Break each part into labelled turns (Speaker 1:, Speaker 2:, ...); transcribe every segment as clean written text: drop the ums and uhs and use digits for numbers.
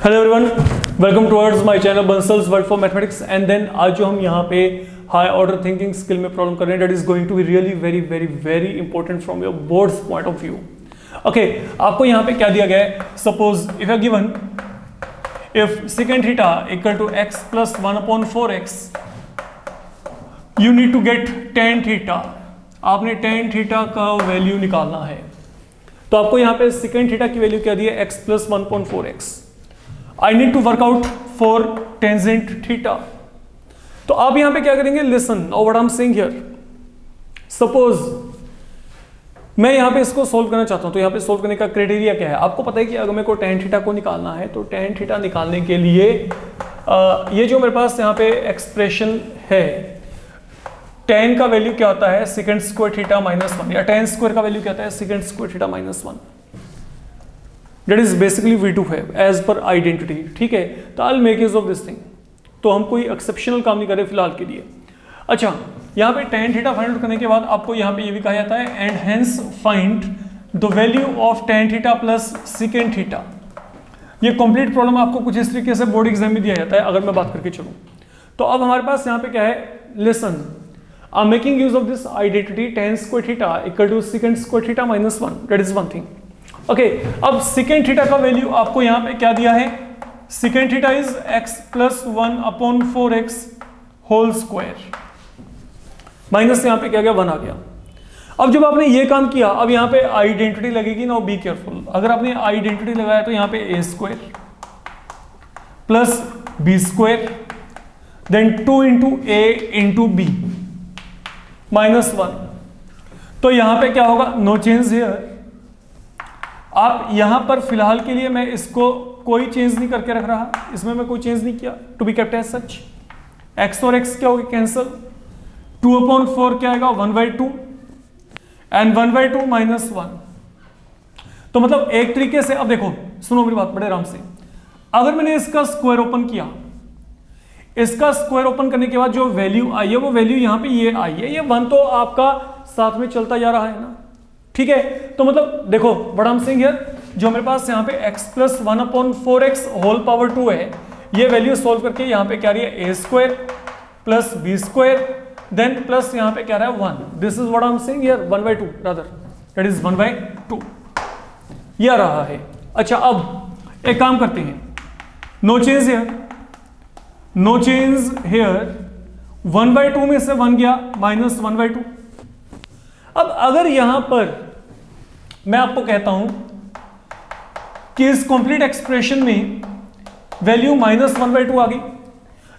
Speaker 1: Hello everyone, welcome towards my channel Bansal's world for mathematics. And then आज जो हम यहाँ पे हाई ऑर्डर थिंकिंग स्किल में प्रॉब्लम कर रहे हैं, that is going to be really very very very important from your boards point of view. Okay, आपको यहाँ पे क्या दिया गया है? Suppose if you given if secant theta equal to x plus 1/4x, you need to get tan theta. आपने tan theta का value निकालना है, तो आपको यहाँ पे secant थीटा की वैल्यू क्या दी है? x plus 1/4x। I need to work out for tangent theta। तो आप यहां पे क्या करेंगे? Listen now what I'm saying here। Suppose मैं यहां पे इसको सोल्व करना चाहता हूं, तो यहां पे सोल्व करने का क्राइटेरिया क्या है? आपको पता है कि अगर मेरे को tan थीटा को निकालना है, तो tan थीटा निकालने के लिए ये जो मेरे पास यहां पे एक्सप्रेशन है, tan का वैल्यू क्या होता है? secant स्क्वायर थीटा माइनस 1, या tan स्क्वायर का वैल्यू क्या होता है? secant square theta minus 1। That is basically V2 है as per identity। ठीक है, तो I'll make use of this thing। तो हम कोई एक्सेप्शनल काम नहीं कर रहे फिलहाल के लिए। अच्छा, यहाँ पे tan थीटा फाइंड आउट करने के बाद आपको यहाँ पे ये भी कहा जाता है and hence find the value of tan theta plus secant theta. ये कंप्लीट प्रॉब्लम आपको कुछ इस तरीके से बोर्ड एग्जाम में दिया जाता है, अगर मैं बात करके चलूँ। तो अब हमारे पास यहाँ पे क्या है? Listen, I am making use of this identity tan square theta equal to secant square theta minus 1। That is one thing. Okay, अब secant थीटा का वैल्यू आपको यहां पे क्या दिया है? secant theta is x plus 1/4x whole square. Minus यहां पे क्या गया? 1 आ गया। अब जब आपने ये काम किया, अब यहां पे आइडेंटिटी लगेगी ना, बी केयरफुल। अगर आपने आइडेंटिटी लगाया तो यहां पे a square plus b square then 2 into a into b minus 1। तो यहां पे क्या होगा? No change here. आप यहां पर फिलहाल के लिए मैं इसको कोई चेंज नहीं करके रख रहा, इसमें मैं कोई चेंज नहीं किया, to be kept as such. x और x क्या हो गया? कैंसल। 2/4 क्या आएगा? 1/2 एंड 1/2 माइनस 1। तो मतलब एक तरीके से, अब देखो सुनो मेरी बात बड़े आराम से। अगर मैंने इसका स्क्वायर ओपन किया, इसका स्क्वायर ओपन करने के बाद जो वैल्यू आई है वो वैल्यू यहां पे ये आई है, ये 1 तो आपका साथ में चलता जा रहा है ना। ठीक है, तो मतलब देखो बड़ा हम सिंह हियर, जो मेरे पास यहाँ पे x plus 1/4x whole power 2 है, ये वैल्यू सोल्व करके यहाँ पे क्या रही है? a square plus b square then plus यहाँ पे क्या रहा है? 1। This is what I am saying here, 1/2 rather, that is 1/2 ये आ रहा है। अच्छा, अब एक काम करते हैं, no change here, no change here. 1/2 में से 1 गया, माइनस 1/2। अब अगर यहां पर मैं आपको कहता हूं कि इस कंप्लीट एक्सप्रेशन में वैल्यू माइनस 1/2 आ गई,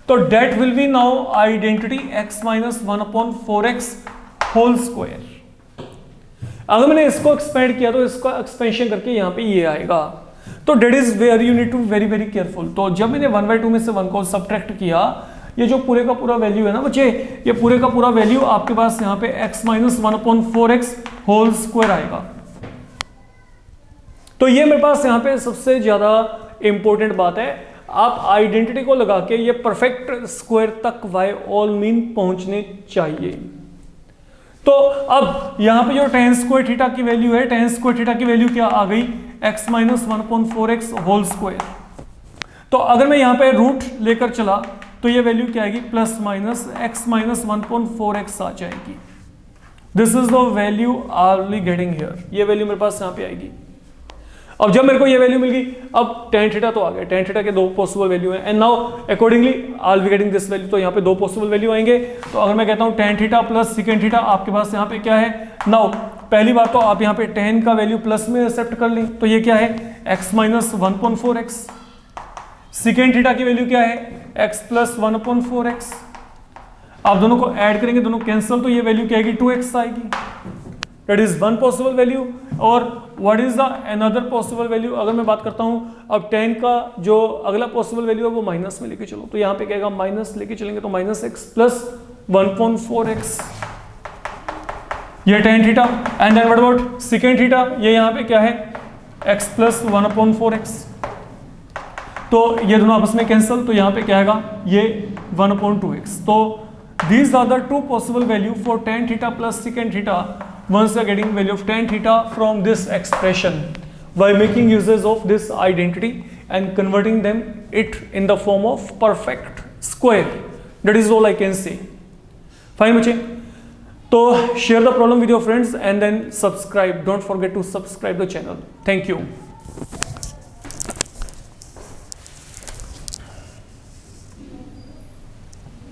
Speaker 1: तो that will be now identity x minus 1/4x whole square. अगर मैंने इसको एक्सपेंड किया तो इसका एक्सपेंशन करके यहां पे ये आएगा। तो that is where you need to very very careful. तो जब मैंने 1/2 में से 1 को सब्ट्रैक्ट किया, ये जो पूरे का पूरा वैल्यू है ना बच्चे, ये पूरे का पूरा वैल्यू आपके पास यहाँ पे x minus 1/4x whole square आएगा। तो ये मेरे पास यहाँ पे सबसे ज्यादा इंपॉर्टेंट बात है। आप आइडेंटिटी को लगा के ये परफेक्ट स्क्वायर तक बाय ऑल मीन पहुंचने चाहिए। तो अब यहाँ पे जो tan स्क्वायर थीटा की वैल्यू है, tan स्क्वायर थीटा की वैल्यू क्या आ गई? x minus 1/4x whole square. तो अगर मैं यहाँ पे रूट लेकर चला तो ये वैल्यू क्या आएगी? Plus minus x minus 1/4x आ जाएगी। This is the value are we getting here. ये वैल्यू मेरे पास यहाँ पे आएगी। अब जब मेरे को ये वैल्यू मिल गई, अब tan थीटा तो आ गया, tan थीटा के 2 पॉसिबल वैल्यू हैं and now accordingly I will be getting this value. तो यहाँ पे 2 पॉसिबल वैल्यू आएंगे। तो अगर मैं कहता हूँ tan theta plus secant theta, आपके पास यहाँ पे क्या है? नाउ पहली बात तो आप यहाँ पे tan का वैल्यू प्लस में एक्सेप्ट कर लें, तो ये क्या है? x minus 1/4x। secant theta की वैल्यू क्या है? x plus 1/4x। आप दोनों को ऐड करेंगे, दोनों कैंसिल, तो ये वैल्यू क्या आएगी? 2x आएगी। That is one possible value. और what is the another possible value? अगर मैं बात करता हूं, अब tan का जो अगला पॉसिबल वैल्यू है वो माइनस में लेके चलो, तो यहां पे क्या आएगा? माइनस लेके चलेंगे तो माइनस x प्लस 1/4x, ये tan theta. And then what about secant theta? ये यहां पे क्या है? x plus 1/4x। तो ये दोनों आपस में कैंसिल, तो यहां पे क्या आएगा? ये 1/2x। तो these are the 2 possible value for tan theta plus secant theta once you are getting value of tan theta from this expression by making uses of this identity and converting them it in the form of perfect square. That is all I can say. Fine बच्चे, तो share the problem with your friends and then subscribe. Don't forget to subscribe the channel. Thank you.